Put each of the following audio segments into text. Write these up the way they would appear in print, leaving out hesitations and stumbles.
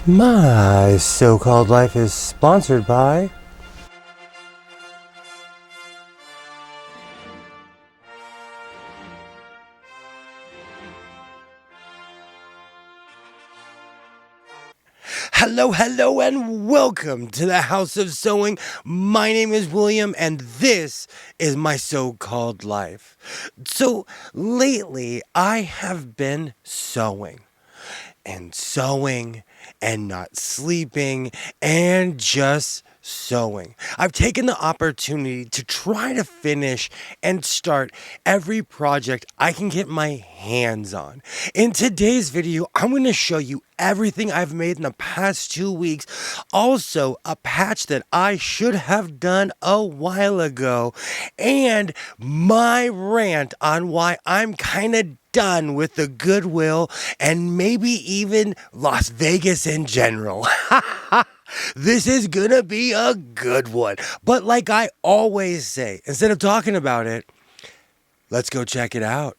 My so-called life is sponsored by Hello, and welcome to the House of Sewing. My name is William, and this is my so-called life. So, lately, I have been sewing and not sleeping and just sewing. I've taken the opportunity to try to finish and start every project I can get my hands on. In today's video, I'm going to show you everything I've made in the past 2 weeks. Also, a patch that I should have done a while ago, and my rant on why I'm kind of done with the Goodwill and maybe even Las Vegas in general. This is gonna be a good one. But like I always say, instead of talking about it, let's go check it out.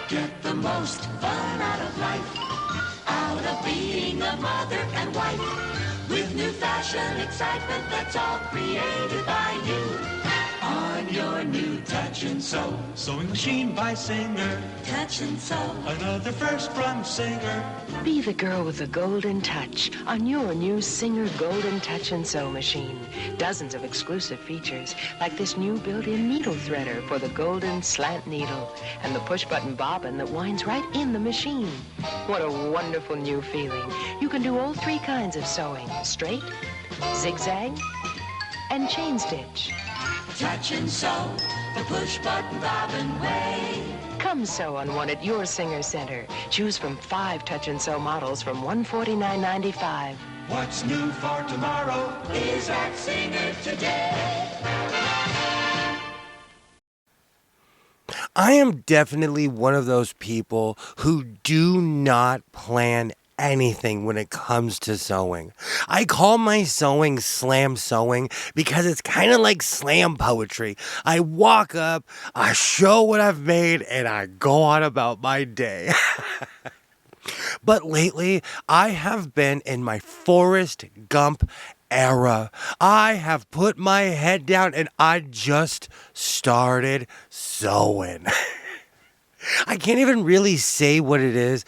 Get the most fun out of life, out of being a mother and wife, with new fashion excitement that's all created by you. On your new Touch and Sew sewing machine by Singer. Touch and Sew, another first from Singer. Be the girl with the golden touch on your new Singer Golden Touch and Sew machine. Dozens of exclusive features, like this new built-in needle threader for the golden slant needle and the push-button bobbin that winds right in the machine. What a wonderful new feeling. You can do all three kinds of sewing: straight, zigzag, and chain stitch. Touch and Sew, the push-button bobbin way. Come sew on one at your Singer Center. Choose from 5 Touch and Sew models from $149.95. What's new for tomorrow is at Singer today. I am definitely one of those people who do not plan anything when it comes to sewing. I call my sewing slam sewing because it's kind of like slam poetry. I walk up, I show what I've made, and I go on about my day. But lately, I have been in my Forrest Gump era. I have put my head down and I just started sewing. I can't even really say what it is.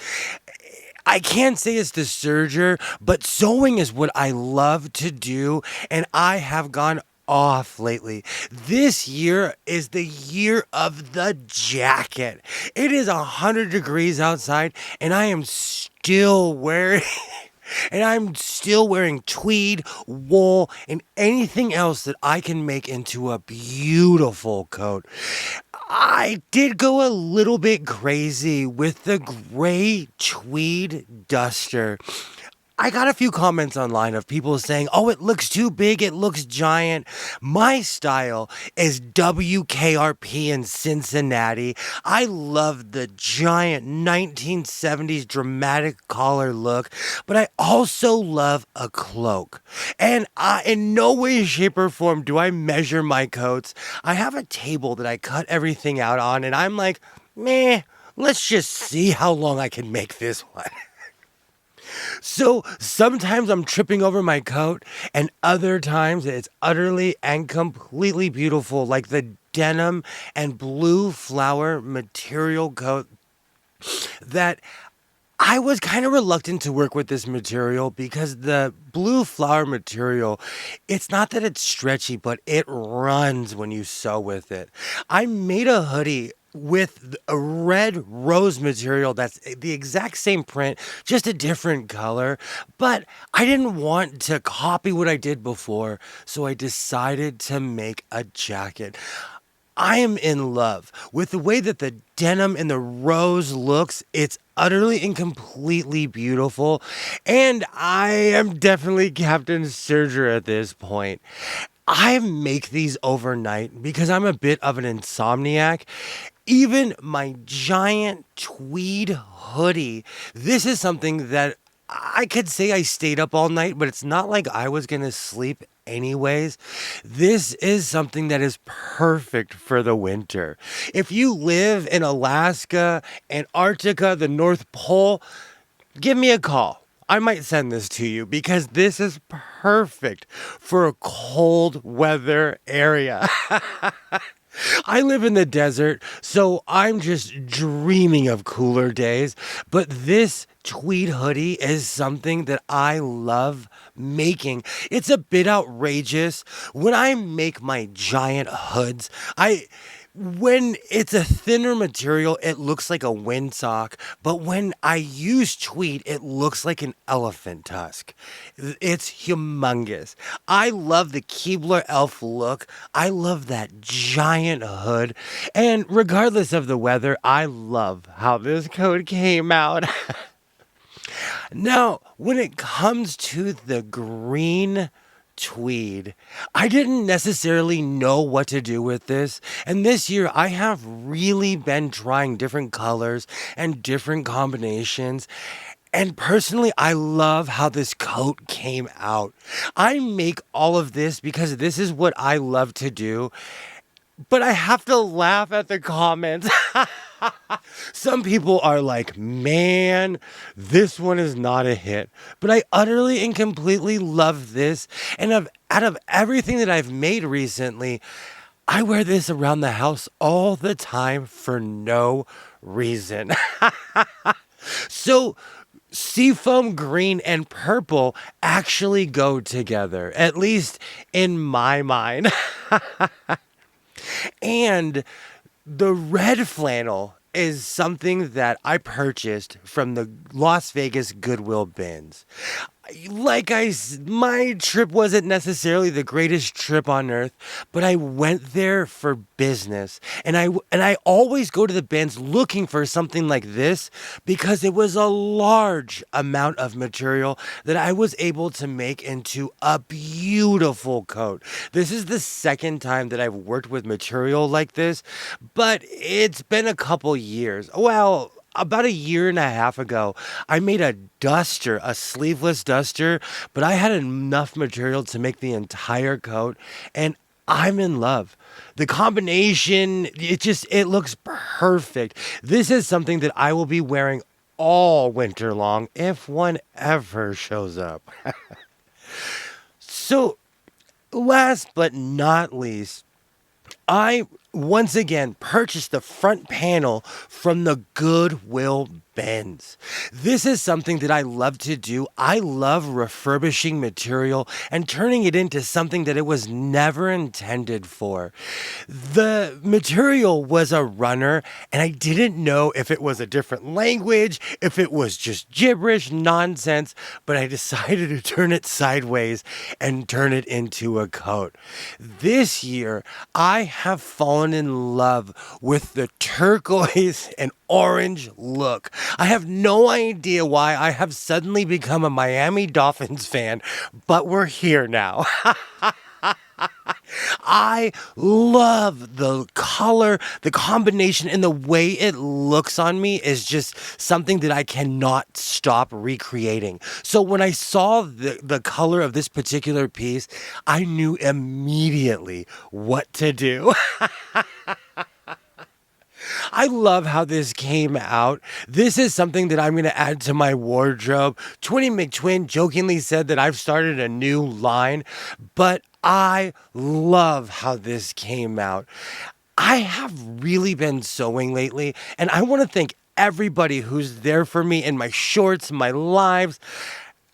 I can't say it's the serger, but sewing is what I love to do, and I have gone off lately. This year is the year of the jacket. It is 100 degrees outside, and I am still wearing tweed, wool, and anything else that I can make into a beautiful coat. I did go a little bit crazy with the gray tweed duster. I got a few comments online of people saying, oh, it looks too big, it looks giant. My style is WKRP in Cincinnati. I love the giant 1970s dramatic collar look, but I also love a cloak. And in no way, shape, or form do I measure my coats. I have a table that I cut everything out on, and I'm like, meh, let's just see how long I can make this one. So sometimes I'm tripping over my coat, and other times it's utterly and completely beautiful, like the denim and blue flower material coat that I was kind of reluctant to work with this material because the blue flower material, it's not that it's stretchy, but it runs when you sew with it. I made a hoodie with a red rose material that's the exact same print, just a different color. But I didn't want to copy what I did before, so I decided to make a jacket. I am in love with the way that the denim and the rose looks. It's utterly and completely beautiful. And I am definitely Captain Serger at this point. I make these overnight because I'm a bit of an insomniac. Even my giant tweed hoodie, this is something that I could say I stayed up all night, but it's not like I was going to sleep anyways, this is something that is perfect for the winter. If you live in Alaska, Antarctica, the North Pole, give me a call. I might send this to you because this is perfect for a cold weather area. I live in the desert, so I'm just dreaming of cooler days. But this tweed hoodie is something that I love making. It's a bit outrageous. When I make my giant hoods, when it's a thinner material, it looks like a windsock, but when I use tweed, it looks like an elephant tusk. It's humongous. I love the Keebler elf look. I love that giant hood. And regardless of the weather, I love how this coat came out. Now, when it comes to the green tweed, I didn't necessarily know what to do with this. And this year, I have really been trying different colors and different combinations. And personally, I love how this coat came out. I make all of this because this is what I love to do. But I have to laugh at the comments. Some people are like, man, this one is not a hit. But I utterly and completely love this. And out of everything that I've made recently, I wear this around the house all the time for no reason. So seafoam green and purple actually go together, at least in my mind. And the red flannel is something that I purchased from the Las Vegas Goodwill bins. My trip wasn't necessarily the greatest trip on earth, but I went there for business. And I always go to the bins looking for something like this because it was a large amount of material that I was able to make into a beautiful coat. This is the second time that I've worked with material like this, but it's been a couple years. Well, about a year and a half ago, I made a duster, a sleeveless duster, but I had enough material to make the entire coat, and I'm in love. The combination, it looks perfect. This is something that I will be wearing all winter long if one ever shows up. So, last but not least, I once again purchased the front panel from the Goodwill bins. This is something that I love to do. I love refurbishing material and turning it into something that it was never intended for. The material was a runner, and I didn't know if it was a different language, if it was just gibberish nonsense, but I decided to turn it sideways and turn it into a coat. This year, I have fallen in love with the turquoise and orange look. I have no idea why I have suddenly become a Miami Dolphins fan, but we're here now. I love the color, the combination, and the way it looks on me is just something that I cannot stop recreating. So when I saw the color of this particular piece, I knew immediately what to do. I love how this came out. This is something that I'm going to add to my wardrobe. Twinny McTwin jokingly said that I've started a new line, but I love how this came out. I have really been sewing lately, and I want to thank everybody who's there for me in my shorts, my lives.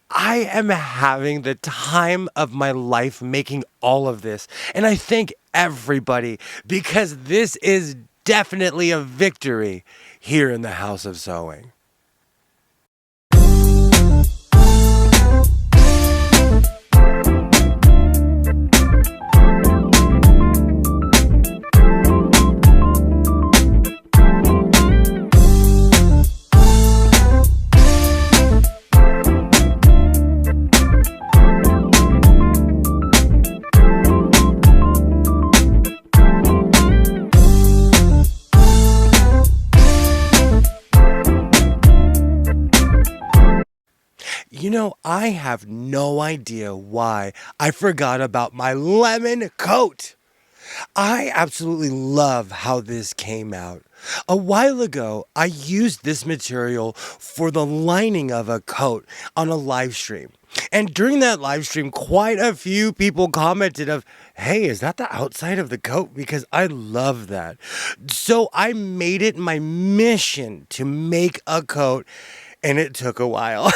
I am having the time of my life making all of this, and I thank everybody because this is definitely a victory here in the House of Sewing. I have no idea why I forgot about my lemon coat. I absolutely love how this came out. A while ago, I used this material for the lining of a coat on a live stream. And during that live stream, quite a few people commented of, "Hey, is that the outside of the coat?" Because I love that. So I made it my mission to make a coat, and it took a while.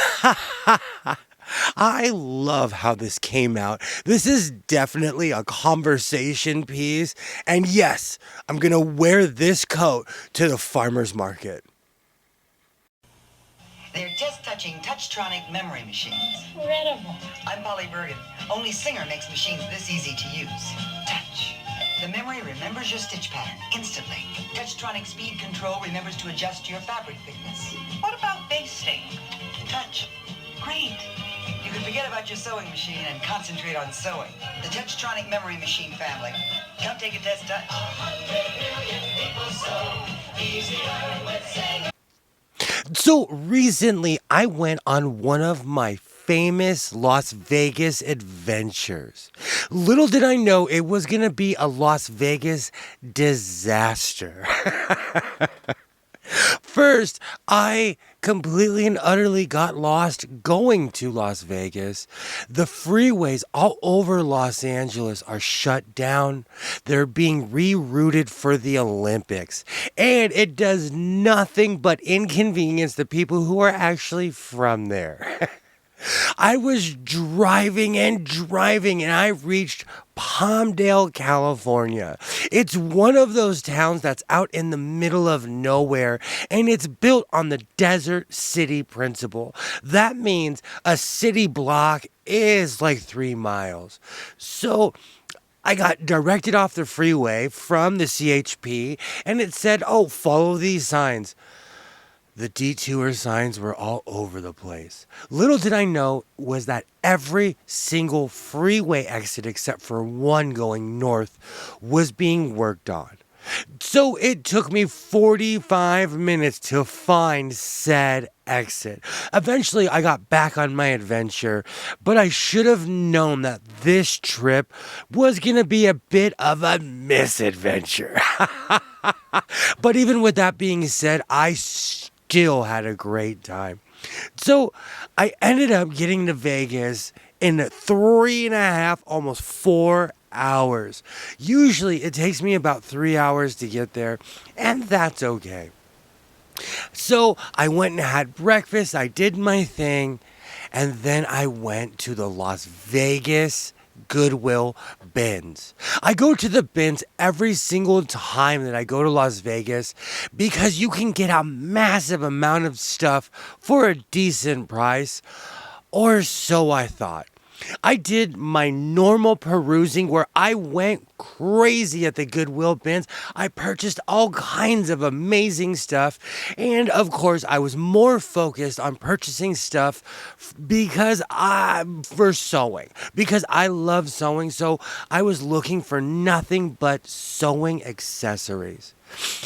I love how this came out. This is definitely a conversation piece. And yes, I'm going to wear this coat to the farmer's market. They're test-touching Touchtronic memory machines. Incredible. I'm Polly Bergen. Only Singer makes machines this easy to use. Touch. The memory remembers your stitch pattern instantly. Touchtronic speed control remembers to adjust your fabric thickness. What about basting? Touch. Great. You can forget about your sewing machine and concentrate on sewing. The Touchtronic memory machine family. Come take a test, Touch. So recently, I went on one of my famous Las Vegas adventures. Little did I know it was going to be a Las Vegas disaster. First, I completely and utterly got lost going to Las Vegas. The freeways all over Los Angeles are shut down. They're being rerouted for the Olympics. And it does nothing but inconvenience the people who are actually from there. I was driving and I reached Palmdale, California. It's one of those towns that's out in the middle of nowhere, and it's built on the desert city principle. That means a city block is like 3 miles. So I got directed off the freeway from the CHP, and it said, "Oh, follow these signs." The detour signs were all over the place. Little did I know was that every single freeway exit except for one going north was being worked on. So it took me 45 minutes to find said exit. Eventually, I got back on my adventure, but I should have known that this trip was going to be a bit of a misadventure. But even with that being said, I still had a great time. So I ended up getting to Vegas in 3.5, almost 4 hours. Usually it takes me about 3 hours to get there, and that's okay. So I went and had breakfast, I did my thing, and then I went to the Las Vegas Goodwill bins. I go to the bins every single time that I go to Las Vegas because you can get a massive amount of stuff for a decent price, or so I thought. I did my normal perusing where I went crazy at the Goodwill bins. I purchased all kinds of amazing stuff. And of course, I was more focused on purchasing stuff for sewing. Because I love sewing. So I was looking for nothing but sewing accessories.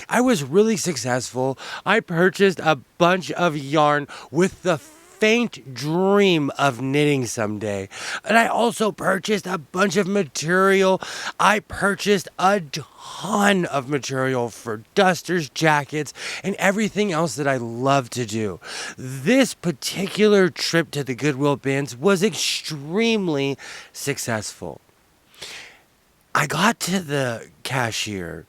I was really successful. I purchased a bunch of yarn with the faint dream of knitting someday. And I also purchased a bunch of material. I purchased a ton of material for dusters, jackets, and everything else that I love to do. This particular trip to the Goodwill bins was extremely successful. I got to the cashier.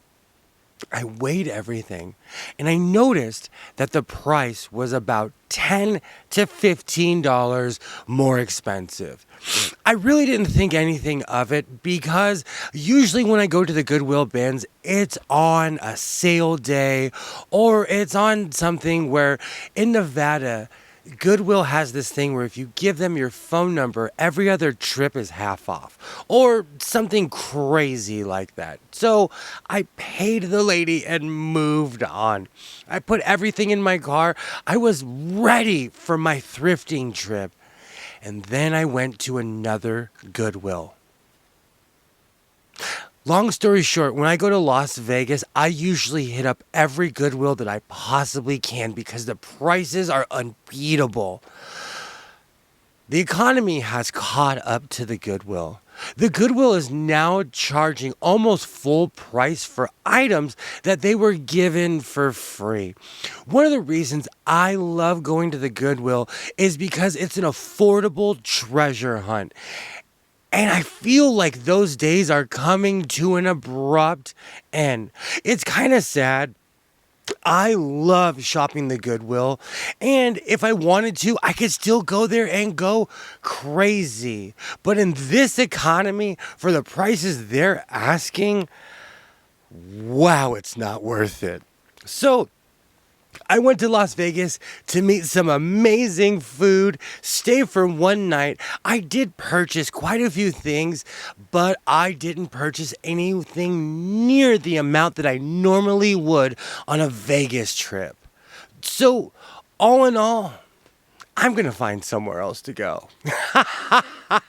I weighed everything, and I noticed that the price was about $10 to $15 more expensive. I really didn't think anything of it because usually when I go to the Goodwill bins, it's on a sale day or it's on something where in Nevada, Goodwill has this thing where if you give them your phone number, every other trip is half off or something crazy like that. So I paid the lady and moved on. I put everything in my car. I was ready for my thrifting trip. And then I went to another Goodwill. Long story short, when I go to Las Vegas, I usually hit up every Goodwill that I possibly can because the prices are unbeatable. The economy has caught up to the Goodwill. The Goodwill is now charging almost full price for items that they were given for free. One of the reasons I love going to the Goodwill is because it's an affordable treasure hunt. And I feel like those days are coming to an abrupt end. It's kind of sad. I love shopping the Goodwill, and if I wanted to, I could still go there and go crazy. But in this economy, for the prices they're asking, wow, it's not worth it. So I went to Las Vegas to meet some amazing food, stay for one night. I did purchase quite a few things, but I didn't purchase anything near the amount that I normally would on a Vegas trip. So, all in all, I'm going to find somewhere else to go. But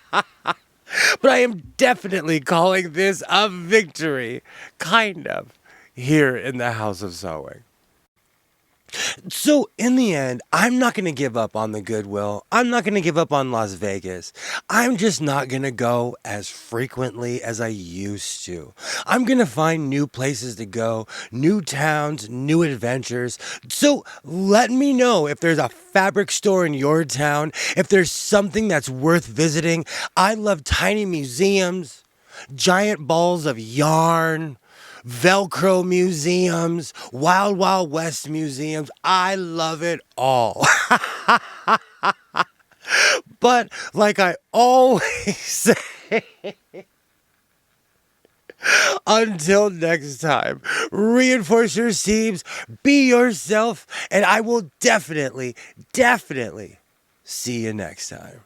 I am definitely calling this a victory, kind of, here in the House of Sewing. So, in the end, I'm not going to give up on the Goodwill. I'm not going to give up on Las Vegas. I'm just not going to go as frequently as I used to. I'm going to find new places to go, new towns, new adventures. So, let me know if there's a fabric store in your town, if there's something that's worth visiting. I love tiny museums, giant balls of yarn, Velcro museums, Wild Wild West museums. I love it all. But like I always say, until next time, reinforce your seams, be yourself, and I will definitely see you next time.